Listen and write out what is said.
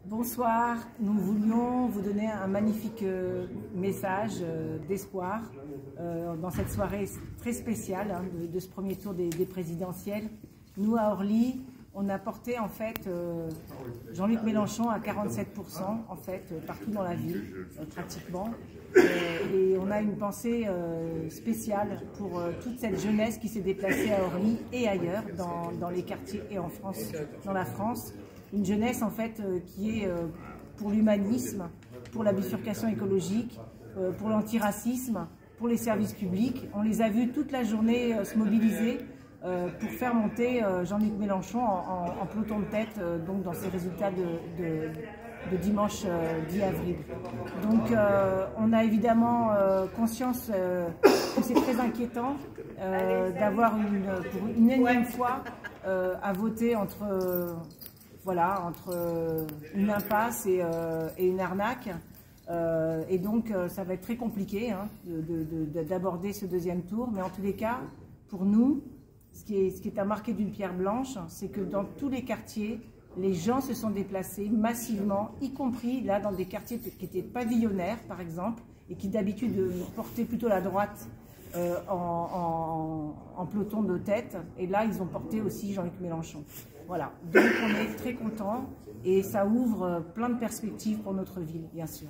Bonsoir, nous voulions vous donner un magnifique message d'espoir dans cette soirée très spéciale de ce premier tour des présidentielles. Nous, à Orly, on a porté en fait Jean-Luc Mélenchon à 47% en fait partout dans la ville, pratiquement. Et on a une pensée spéciale pour toute cette jeunesse qui s'est déplacée à Orly et ailleurs, dans les quartiers et en France, dans la France. Une jeunesse en fait qui est pour l'humanisme, pour la bifurcation écologique, pour l'antiracisme, pour les services publics. On les a vus toute la journée se mobiliser pour faire monter Jean-Luc Mélenchon en peloton de tête donc dans ces résultats de dimanche 10 avril. Donc on a évidemment conscience que c'est très inquiétant d'avoir pour une énième fois à voter entre une impasse et une arnaque. Et donc ça va être très compliqué d'aborder ce deuxième tour. Mais en tous les cas, pour nous, ce qui est à marquer d'une pierre blanche, c'est que dans tous les quartiers, les gens se sont déplacés massivement, y compris là dans des quartiers qui étaient pavillonnaires, par exemple, et qui d'habitude portaient plutôt la droite en peloton de tête. Et là, ils ont porté aussi Jean-Luc Mélenchon. Voilà, donc on est très contents et ça ouvre plein de perspectives pour notre ville, bien sûr.